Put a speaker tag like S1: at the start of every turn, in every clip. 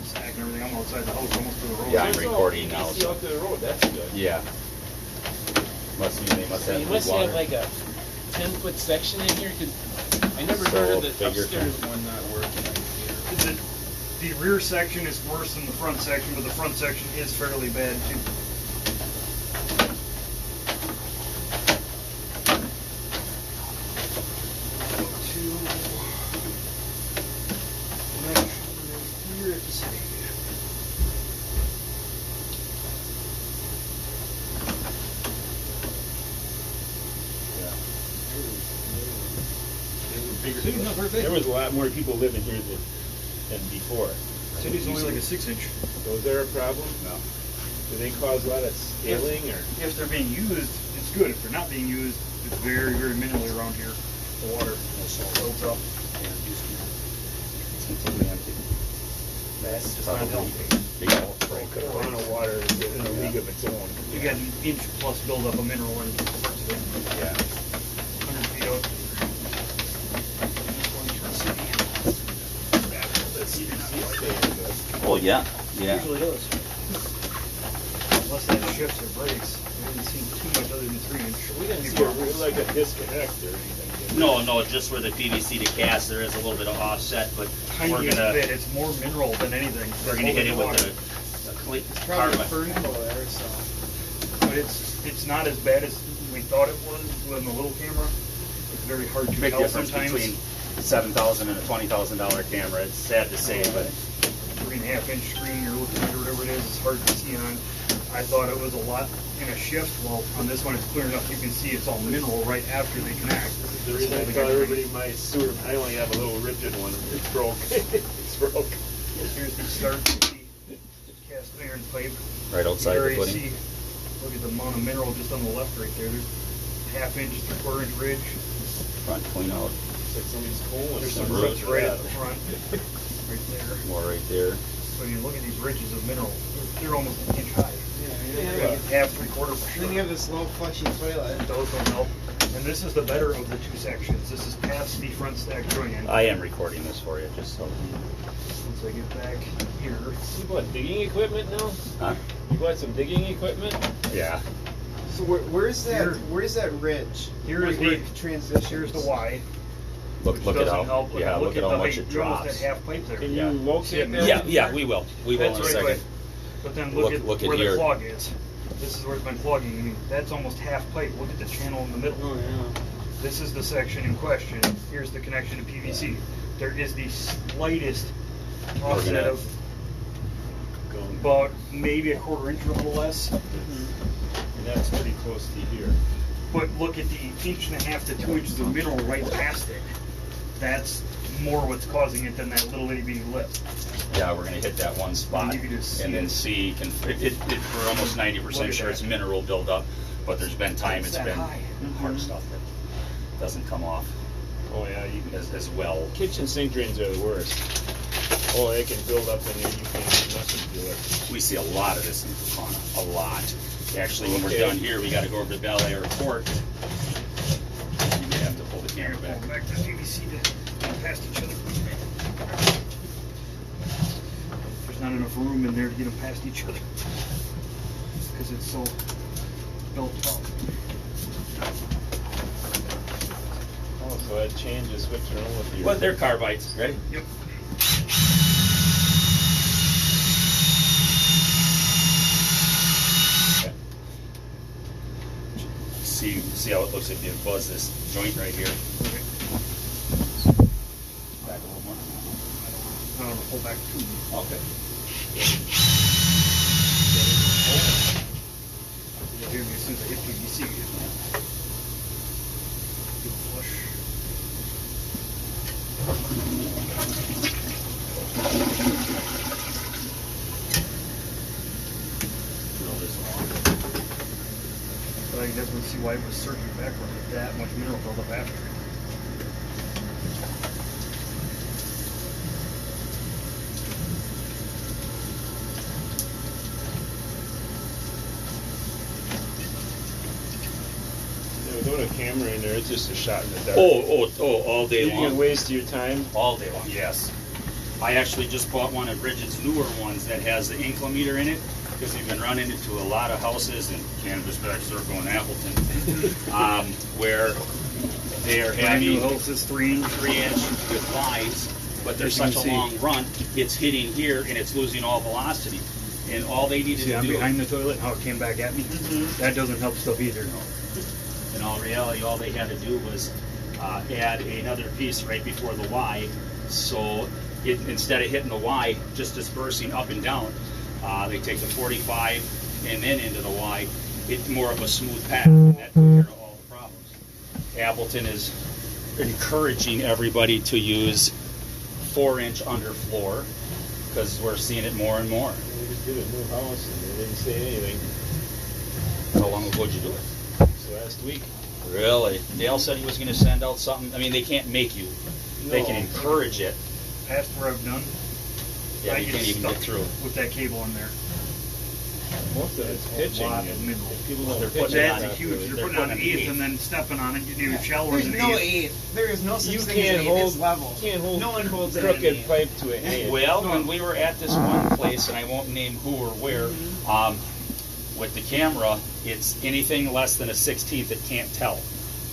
S1: front stack and everything. I'm outside the house, almost to the road.
S2: Yeah, I'm recording now.
S3: See out to the road, that's good.
S2: Yeah. They must
S3: So
S2: have
S3: you
S2: good
S3: must
S2: water.
S3: have like a 10-foot section in here, because I never
S2: So
S3: heard of the
S2: figure
S3: upstairs one not working.
S1: The rear section is worse than the front section, but the front section is fairly bad too.
S3: There was a lot more people living here than before.
S1: City's only like a 6-inch.
S3: So is there a problem?
S2: No.
S3: Do they cause a lot of scaling, or?
S1: If they're being used, it's good. If they're not being used, it's very, very minimally around here. The water builds up.
S2: It's completely empty.
S1: That's just not
S2: Probably
S1: healthy.
S2: big old break.
S3: The amount of water is in a league of its own.
S1: You got an inch plus buildup of mineral in parts of it.
S2: Yeah.
S1: 100 feet out.
S2: Oh yeah. Yeah.
S1: Usually does. Unless that shifts or breaks. I haven't seen too much other than 3-inch.
S3: We didn't see like a disconnect or anything.
S4: No, just where the PVC to cast, there is a little bit of offset, but we're
S1: Tiniest
S4: gonna
S1: bit. It's more mineral than anything.
S4: we're gonna hit it with a
S5: Probably
S4: carbide.
S5: permeable there, so.
S1: But it's not as bad as we thought it was with the little camera. It's very hard to
S2: Big
S1: tell
S2: difference
S1: sometimes.
S2: between $7,000 and a $20,000 camera. It's sad to say, but
S1: 3.5-inch screen you're looking at or whatever it is, it's hard to see on. I thought it was a lot in a shift. Well, on this one it's clear enough you can see it's all mineral right after they connect.
S3: The reason I tell everybody my sewer, I only have a little rigid one. It's broke. It's broke.
S1: Here's the start to the cast iron pipe.
S2: right outside the
S1: You
S2: footing.
S1: see, look at the amount of mineral just on the left right there. There's 1/2 inch, 3/4 inch ridge.
S2: Front clean out.
S3: It's like somebody's pulling
S1: There's
S3: some
S1: some
S3: roots
S1: roots right at the front, right there.
S2: More right there.
S1: So you look at these ridges of mineral, they're almost an inch high.
S5: Yeah,
S1: Half, 3/4 for sure.
S5: then you have this low flushing toilet.
S1: Those don't help. And this is the better of the two sections. This is past the front stack joint.
S2: I am recording this for you, just so.
S1: Once I get back here.
S3: You bought digging equipment now?
S2: Huh?
S3: You bought some digging equipment?
S2: Yeah.
S5: So where's that?
S1: Here.
S5: Where's that ridge?
S1: Here is
S5: where
S1: the
S5: it transitions.
S1: Here's the Y.
S2: Look
S1: which
S2: at
S1: doesn't
S2: how.
S1: help.
S2: Yeah, look at how
S1: the
S2: much
S1: height.
S2: it
S1: You almost
S2: drops.
S1: had half pipe there.
S3: Can
S2: Yeah.
S3: you locate that?
S2: Yeah, we will. We will
S1: That's
S2: in a
S1: right away.
S2: second.
S1: But then
S2: Look
S1: look
S2: at
S1: where
S2: here.
S1: the clog is. This is where it's been clogging. I mean, that's almost half pipe. Look at the channel in the middle.
S5: Oh yeah.
S1: This is the section in question. Here's the connection to PVC. There is the slightest offset
S2: gonna-
S1: of about maybe 1/4 inch or a little less.
S3: And that's pretty close to here.
S1: But look at the 1.5 to 2 inches of mineral right past it. That's more what's causing it than that little itty bitty lip.
S2: Yeah, we're gonna hit that one spot
S1: You can just see
S2: and then
S1: it.
S2: see. We're almost 90%
S1: Look at
S2: sure
S1: that.
S2: it's mineral buildup, but there's been time
S1: It's
S2: it's
S1: that
S2: been
S1: high.
S2: hard stuff that doesn't come off
S3: Oh yeah, you can.
S2: as well.
S3: Kitchen sink drains are the worst. Oh, they can build up in there. You can't do nothing to it.
S2: We see a lot of this in Kaukauna, a lot. Actually, when we're
S3: Okay.
S2: done here, we got to go over to Bel Air Court. You may have to pull the camera back.
S1: Going back to PVC to get past each other. There's not enough room in there to get them past each other because it's so built up.
S3: Oh, so that changes switch around with you.
S2: Well, they're carbides, right?
S1: Yep.
S2: See how it looks if you buzz this joint right here.
S1: Okay.
S2: Back a little more.
S1: I don't want to pull back too much.
S2: Okay.
S1: You'll hear me as soon as I hit PVC. Good flush.
S2: Drill this along.
S1: But I can definitely see why it was surging backward with that much mineral buildup after.
S3: Yeah, without a camera in there, it's just a shot in the dark.
S2: Oh, all day
S3: You can
S2: long.
S3: waste your time.
S2: All day long, yes. I actually just bought one of Bridget's newer ones that has the inclometer in it, because we've been running into a lot of houses in Cannabis Back Circle in Appleton, where they're
S1: Brand new
S2: having
S1: hoses, 3-inch.
S2: 3-inch with lines, but there's
S1: As you
S2: such a
S1: can see.
S2: long run, it's hitting here and it's losing all velocity. And all they needed
S1: See,
S2: to
S1: I'm
S2: do,
S1: behind the toilet, how it came back at me. That doesn't help stuff either.
S2: in all reality, all they had to do was add another piece right before the Y, so it, instead of hitting the Y, just dispersing up and down, they take the 45 and then into the Y. It's more of a smooth path, and that took care of all the problems. Appleton is encouraging everybody to use 4-inch underfloor, because we're seeing it more and more.
S3: We just did a new house and they didn't say anything.
S2: How long ago did you do it?
S3: It's last week.
S2: Really? Dale said he was going to send out something. I mean, they can't make you. They
S3: No.
S2: can encourage it.
S1: Past where I've done,
S2: Yeah,
S1: I
S2: you can't even
S1: stuck
S2: get through.
S1: with that cable in there.
S3: Most of it's
S1: A
S3: pitching.
S1: lot of
S3: and
S1: mineral.
S3: people don't
S2: They're
S3: pitch
S2: putting it
S1: That's
S2: on
S1: a huge.
S2: They're
S1: You're putting on an
S2: putting an
S1: eighth and then stepping on it. You do shallower
S5: There's
S1: than
S5: no
S1: an eighth.
S5: eighth. There is no such
S3: You
S5: thing as
S3: can't
S5: an eighth.
S3: hold,
S5: It's level.
S3: you can't hold
S5: No one holds it at an
S3: crooked
S5: eighth.
S3: pipe to an eighth.
S2: Well, when we were at this one place, and I won't name who or where, with the camera, it's anything less than a 16th, it can't tell.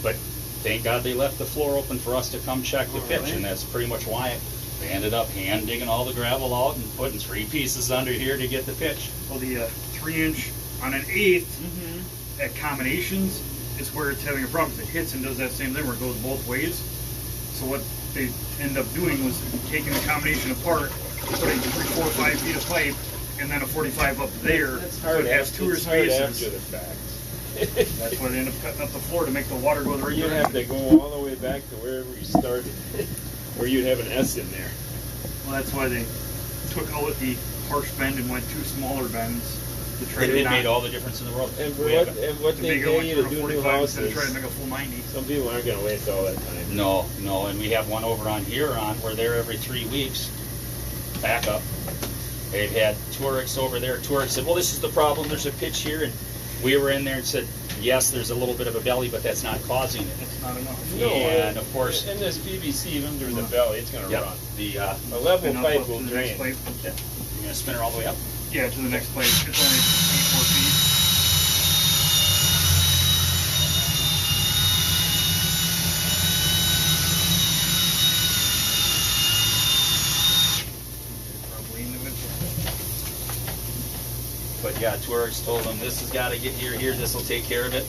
S2: But thank God they left the floor open for us to come check the pitch, and that's pretty much why they ended up hand digging all the gravel out and putting 3 pieces under here to get the pitch.
S1: Well, the 3-inch on an eighth at combinations is where it's having a problem. It hits and does that same thing where it goes both ways. So what they end up doing was taking the combination apart, putting 3, 4, 5 feet of pipe, and then a 45 up there.
S3: That's
S1: So
S3: hard,
S1: it has
S3: after,
S1: 2
S3: it's hard
S1: spaces.
S3: after the fact.
S1: That's what they end up cutting up the floor to make the water go the right
S3: You have to
S1: direction.
S3: go all the way back to wherever you started, where you'd have an S in there.
S1: Well, that's why they took out the harsh bend and went 2 smaller bends to try
S2: It
S1: to
S2: made
S1: not,
S2: all the difference in the world.
S3: And, for
S2: We
S3: what,
S2: haven't-
S3: and what
S1: to
S3: they
S1: make it
S3: pay
S1: only
S3: you
S1: for
S3: to
S1: a
S3: do new
S1: 45 instead of
S3: houses,
S1: trying to make a full 90.
S3: some people aren't going to waste all that time.
S2: No, and we have one over on Huron. We're there every 3 weeks. Backup. They've had tourists over there. Tourists said, well, this is the problem. There's a pitch here. And we were in there and said, yes, there's a little bit of a belly, but that's not causing it.
S1: It's not enough.
S2: And, of course-
S3: in this PVC under the belly, it's going to
S2: Yep.
S3: run.
S2: The,
S3: A level
S1: Enough
S3: pipe
S1: up
S3: will
S1: to the next
S3: drain.
S1: pipe.
S2: you're going to spin her all the way up?
S1: Yeah, to the next place. It's only 8 more feet. Probably individual.
S2: But yeah, tourists told them, this has got to get here, this will take care of it.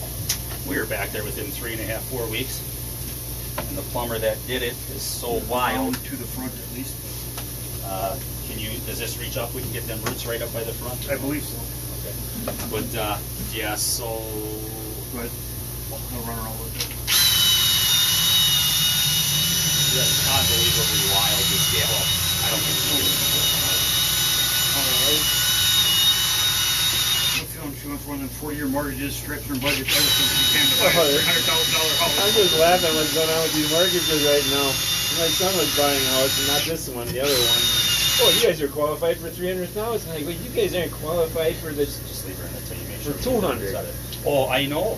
S2: We were back there within 3.5, 4 weeks. And the plumber that did it is so wild.
S1: To the front at least.
S2: Does this reach up? We can get them roots right up by the front?
S1: I believe so.
S2: Okay. But, yeah, so...
S1: But I'll run her all over.
S2: That's unbelievably wild, this gal. I don't think she is.
S1: She went for one of them 40-year mortgages, stretching her budget ever since she came to buy a $300,000
S3: I'm
S1: house.
S3: just laughing what's going on with these mortgages right now. My son was buying a house, and not this one, the other one. Oh, you guys are qualified for $300,000. Like, well, you guys aren't qualified for this.
S2: Just leave her in until you make
S3: For
S2: sure.
S3: 200.
S2: Oh, I know.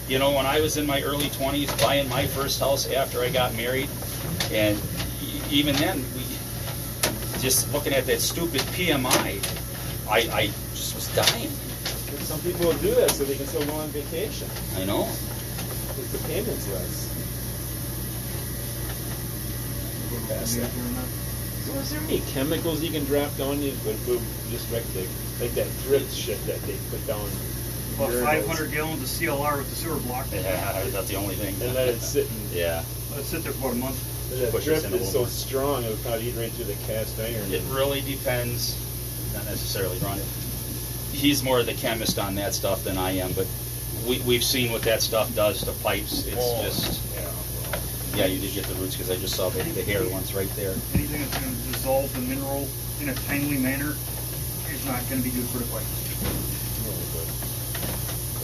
S2: You know, when I was in my early 20s buying my first house after I got married, and even then, just looking at that stupid PMI, I just was dying.
S3: Some people will do that so they can still go on vacation.
S2: I know.
S3: Because the payment's less. So is there any chemicals you can drop down you would just like that drip shit that they put down?
S1: About
S3: urinals
S1: 500 gallons of CLR with the sewer block.
S2: Yeah, that's the only thing.
S3: and let it sit and
S2: Yeah.
S1: Let it sit there for about a month.
S3: that
S2: Push
S3: drip
S2: this in a
S3: is
S2: little
S3: so
S2: more.
S3: strong it would probably eat right through the cast iron.
S2: It really depends. Not necessarily Ron. He's more the chemist on that stuff than I am, but we've seen what that stuff does to pipes. It's just, yeah, you did get the roots because I just saw the hair ones right there.
S1: Anything that's going to dissolve the mineral in a timely manner is not going to be good for the pipe.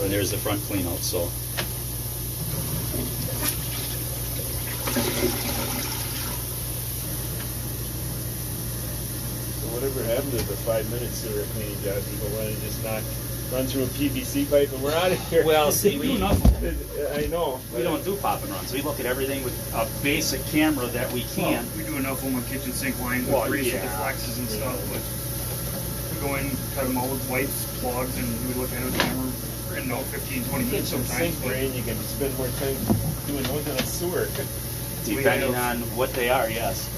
S2: And there's the front clean out, so.
S3: So whatever happened to the 5 minute sewer cleaning job, people went and just knocked run through a PVC pipe and we're out of here.
S2: Well, see,
S1: We do
S2: we
S1: enough.
S3: I know.
S2: don't do pop and runs. We look at everything with a basic camera that we can.
S1: We do enough of them with kitchen sink lines
S2: Well,
S1: with grease
S2: yeah.
S1: with the flexes and stuff, but we go in, cut them all with wipes, plugs, and we look at it with the camera. We're in 15, 20 minutes
S3: Kitchen
S1: sometimes.
S3: sink
S1: But
S3: drain, you can spend more time doing those in a sewer.
S2: Depending on what they are, yes.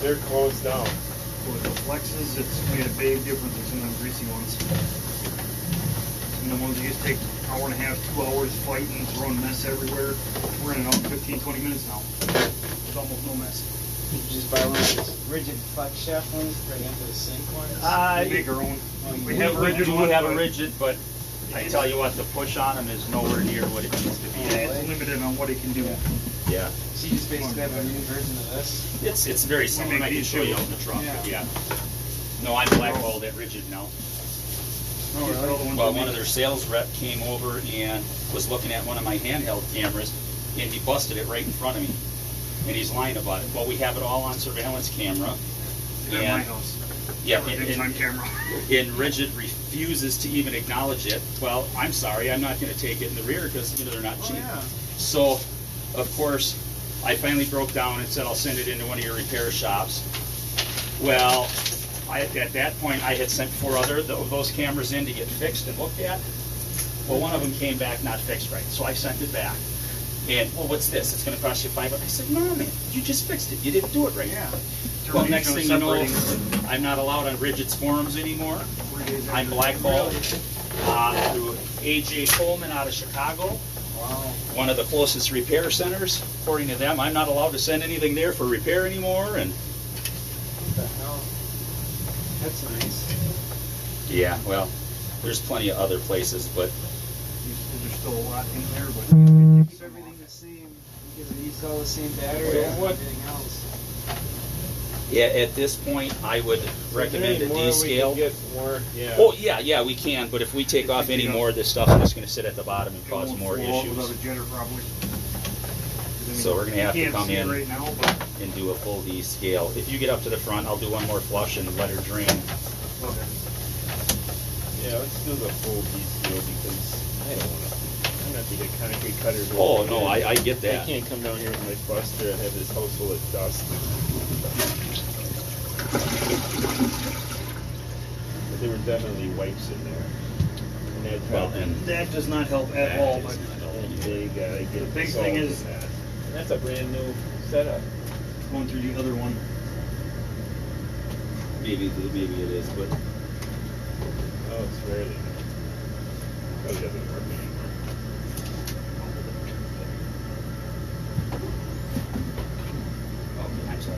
S3: They're closed down.
S1: with the flexes, it's made a big difference in the greasy ones. And the ones that used to take an hour and a half, 2 hours fighting, throwing mess everywhere, we're in about 15, 20 minutes now. There's almost no mess.
S5: You just buy one of those rigid flex shaft ones, bring into the sink ones.
S1: We make our own.
S2: We
S1: have a rigid
S2: do
S1: one,
S2: have a
S1: but
S2: rigid, but I tell you what, the push on them is nowhere near what it needs to be.
S1: yeah, it's limited on what it can do.
S2: Yeah,
S5: So you just basically have a mini version of this.
S2: it's very similar.
S1: make
S2: I can
S1: these
S2: show you
S1: too.
S2: on the trunk.
S5: Yeah.
S2: But yeah. No, I'm blackballed at rigid now.
S1: Oh, really? All the ones
S2: Well,
S1: we
S2: one of
S1: make.
S2: their sales rep came over and was looking at one of my handheld cameras, and he busted it right in front of me. And he's lying about it. Well, we have it all on surveillance camera.
S1: It's at my house.
S2: Yeah,
S1: Everything's on
S2: and
S1: camera.
S2: Rigid refuses to even acknowledge it. Well, I'm sorry, I'm not going to take it in the rear because they're not
S5: Oh
S2: cheap.
S5: yeah.
S2: So, of course, I finally broke down and said I'll send it into one of your repair shops. Well, at that point, I had sent 4 other of those cameras in to get fixed and looked at. Well, one of them came back not fixed right, so I sent it back. And, well, what's this? It's going to cost you $5. I said, no, man, you just fixed it. You didn't do it right.
S5: Yeah.
S2: Well, next thing you know,
S1: Separating.
S2: I'm not allowed on Rigid's forums anymore. I'm blackballed through A.J. Coleman out of Chicago,
S5: Wow.
S2: one of the closest repair centers. According to them, I'm not allowed to send anything there for repair anymore. And
S5: What the hell? That's nice.
S2: yeah, well, there's plenty of other places, but
S1: There's still a lot in there, but
S5: Keep everything the same because it uses all the same batteries
S3: Well,
S5: and
S3: what-
S5: everything else.
S2: yeah, at this point, I would recommend a D-scale.
S3: Get more, yeah.
S2: Oh, yeah, we can, but if we take off any more of this stuff, it's just going to sit at the bottom and cause more
S1: Without a
S2: issues.
S1: jetter, probably.
S2: So we're gonna have to
S1: You can't
S2: come
S1: see it
S2: in.
S1: right now, but
S2: And do a full D-scale. If you get up to the front, I'll do one more flush and let her drain.
S1: okay.
S3: Yeah, let's do the full D-scale because I don't want to. I'm not to get concrete cutters.
S2: Oh,
S3: over
S2: no,
S3: here.
S2: I get
S3: I
S2: that.
S3: can't come down here with my buster and have this house full of dust. But there were definitely wipes in there. And that's
S2: Well,
S3: helping.
S2: and
S1: That does not help at all, but
S3: And they gotta get
S1: The big
S3: salt
S1: thing
S3: in
S1: is-
S3: that. And that's a brand new setup.
S1: going through the other one.
S2: maybe it is, but
S3: Oh, it's rarely. Probably doesn't work anymore.
S2: okay, I'm sorry.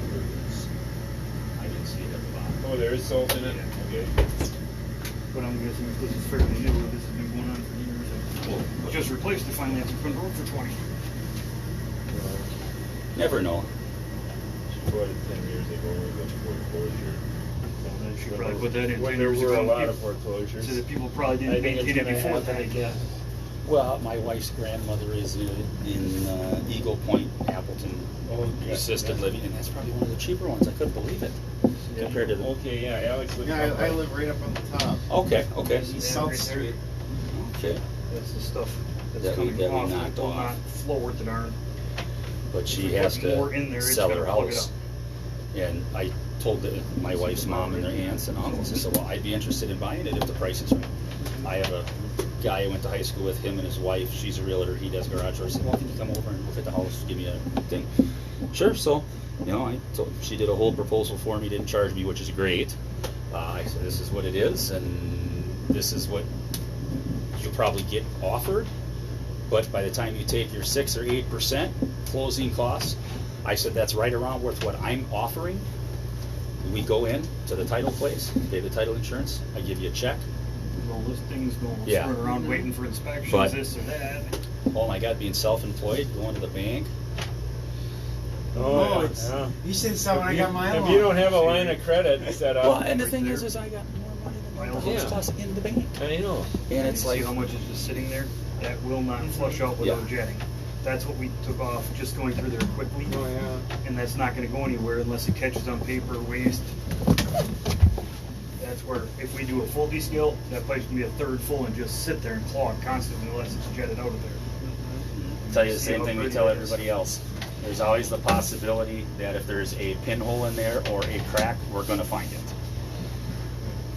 S2: I didn't see it at the bottom.
S3: Oh, there is salt in it? Okay.
S1: But I'm guessing if this is fairly new, this has been going on for years. And just replaced it finally after it's been broke for 20.
S2: Never know.
S3: She bought it 10 years ago with a foreclosure.
S1: Then she probably put that in
S3: When
S1: 10
S3: there
S1: years
S3: were
S1: ago.
S3: a lot of foreclosures.
S1: So that people probably
S3: I
S1: didn't
S3: think it's
S1: maintain it
S3: gonna
S1: before
S3: happen
S1: that.
S3: again.
S2: Well, my wife's grandmother is in Eagle Point, Appleton,
S3: Oh, yeah,
S2: assisted
S3: yeah.
S2: living, and that's probably one of the cheaper ones. I couldn't believe it
S3: Yeah.
S2: compared to the.
S3: Okay, yeah, Alex looked
S5: Yeah,
S3: up
S5: I
S3: on-
S5: live right up on the top.
S2: Okay,
S5: East South Street.
S2: okay.
S1: That's the stuff that's
S2: That we-
S1: coming
S2: that we
S1: off.
S2: knocked
S1: It will
S2: off.
S1: not flow worth the darn.
S2: But she
S1: If we
S2: has
S1: put more in there,
S2: to
S1: it's
S2: sell
S1: gotta
S2: her
S1: plug it
S2: house.
S1: up.
S2: And I told my wife's mom and their aunts and uncles, I said, well, I'd be interested in buying it if the price is right. I have a guy I went to high school with, him and his wife, she's a realtor, he does garage doors. I said, well, can you come over and look at the house, give me a thing? Sure, so, she did a whole proposal for me, didn't charge me, which is great. I said, this is what it is, and this is what you'll probably get offered. But by the time you take your 6 or 8% closing costs, I said that's right around with what I'm offering. We go in to the title place, pay the title insurance, I give you a check.
S1: Well, this thing's going
S2: Yeah.
S1: spread around waiting for inspections,
S2: But-
S1: this or that.
S2: Oh my God, being self-employed, going to the bank.
S3: Oh,
S5: it's-
S3: yeah.
S5: You said so when I got my
S3: If
S5: own.
S3: you don't have a line of credit set up,
S2: Well, and the thing is I got more money than what the house
S3: Yeah.
S2: costs in the bank.
S3: I know.
S2: And it's
S1: You
S2: like,
S1: see how much is just sitting there? That will not flush out without
S2: Yeah.
S1: jetting. That's what we took off, just going through there quickly.
S5: Oh yeah.
S1: And that's not gonna go anywhere unless it catches on paper, waste. That's where, if we do a full descale, that pipe's gonna be a third full and just sit there and clog constantly unless it's jetted out of there.
S2: Tell you the
S1: See
S2: same
S1: how
S2: thing we
S1: pretty
S2: tell
S1: it is.
S2: everybody else. There's always the possibility that if there's a pinhole in there or a crack, we're gonna find it.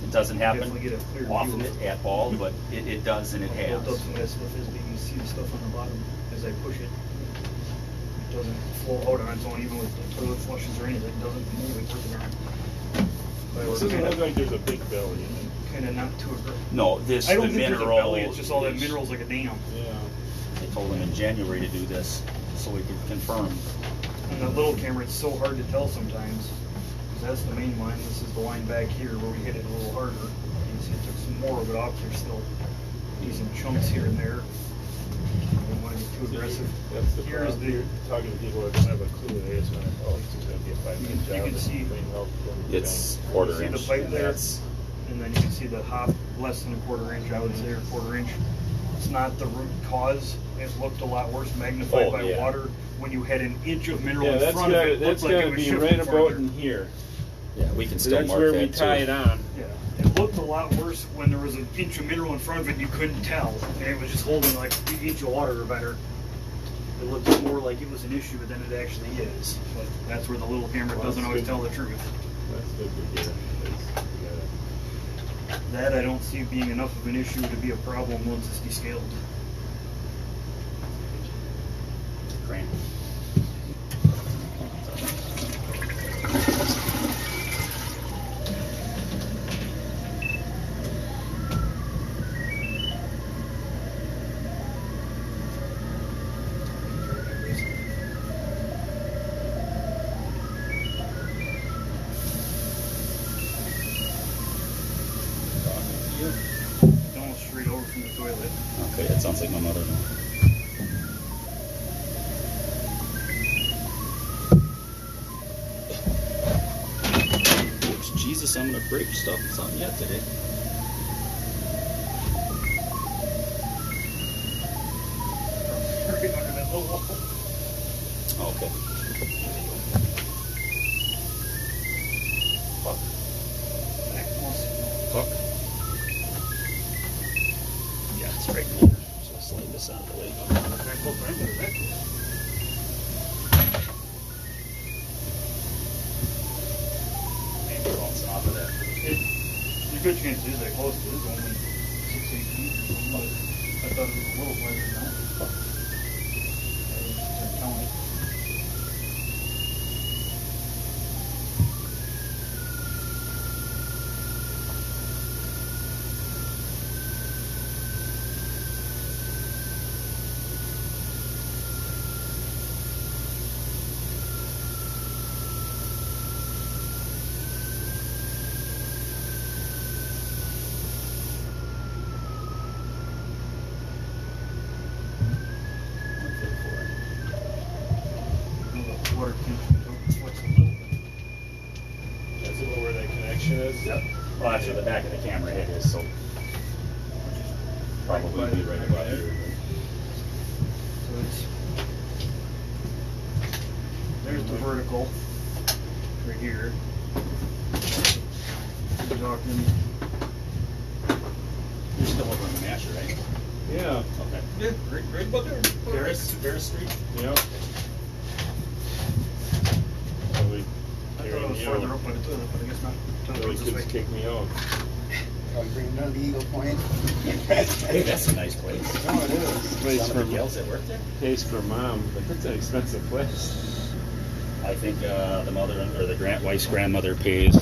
S2: It doesn't happen
S1: Definitely get a clear
S2: often
S1: view of it.
S2: at all, but it does and it
S1: Built up
S2: has.
S1: some of that stuff is, but you can see the stuff on the bottom as I push it. It doesn't flow out on its own, even with the toilet flushes or anything, it doesn't move it with it. But
S3: It
S1: we're
S3: doesn't look
S1: kinda,
S3: like there's a big belly in it.
S1: kinda not too aggressive.
S2: No, this,
S1: I
S2: the
S1: don't think there's a
S2: mineral.
S1: belly, it's just all that minerals like a dam.
S3: Yeah.
S2: I told him in January to do this, so we could confirm.
S1: On that little camera, it's so hard to tell sometimes, because that's the main line, this is the line back here where we hit it a little harder. You can see it took some more of it off, there's still decent chunks here and there. I don't want to get too aggressive.
S3: That's the
S1: Here's
S3: problem.
S1: the,
S3: You're talking to people that don't have a clue. They just want to, oh, it's just going to be a 5-minute
S1: You
S3: job.
S1: can see-
S3: clean it up, go to the
S2: It's
S3: bank.
S2: quarter
S1: see the
S2: inch.
S1: pipe there?
S2: That's-
S1: and then you can see the hop less than a quarter inch, I would say, or quarter inch. It's not the root cause. It looked a lot worse magnified
S2: Oh,
S1: by
S2: yeah.
S1: water. When you had an inch of mineral
S3: Yeah,
S1: in
S3: that's
S1: front of it, it
S3: got
S1: looked like it was
S3: be
S1: shifting
S3: right about
S1: farther.
S3: in here.
S2: Yeah, we can
S3: So
S2: still
S3: that's
S2: mark
S3: where
S2: that
S3: we tie
S2: too.
S3: it on.
S1: Yeah, it looked a lot worse when there was an inch of mineral in front of it. You couldn't tell, and it was just holding like an inch of water or better. It looked more like it was an issue than it actually is. But that's where the little camera
S3: Well,
S1: doesn't
S3: that's
S1: always
S3: good.
S1: tell the truth.
S3: That's good to hear. It's- we gotta-
S1: That I don't see being enough of an issue to be a problem once it's descaled.
S2: Crane.
S1: It's almost straight over from the toilet.
S2: Okay, that sounds like my mother. Oops, Jesus, I'm gonna break stuff. Something yet today.
S1: Right under that little wall.
S2: Okay. Fuck.
S1: Back almost.
S2: Fuck. Yeah, it's right there. So slide this out of the way.
S1: Back close, right there, back close.
S2: Maybe bouncing off of that.
S1: There's a good chance it is that close. It is only 6-8 feet or something, but I thought it was a little farther than that. I was counting. The water tension reflects a little bit.
S3: That's about where that connection is.
S2: Yep. Well, actually, the back of the camera it is, so probably be right about here.
S1: So it's there's the vertical right here. We're talking.
S2: You're still over on the masher, right?
S3: Yeah.
S2: Okay.
S1: Yeah, right about there.
S2: Ferris Street?
S3: Yep. Probably
S1: I thought it
S3: carrying
S1: was
S3: me
S1: farther
S3: out.
S1: up by the toilet, but I guess not. Toilet
S3: Probably
S1: goes this way.
S3: kids kick me out.
S5: I'll bring another Eagle Point.
S2: Hey, that's a nice place.
S5: Oh, it is.
S3: Place for
S2: Somebody else that worked there?
S3: Place for mom, but that's an expensive place.
S2: I think the mother or the wife's grandmother pays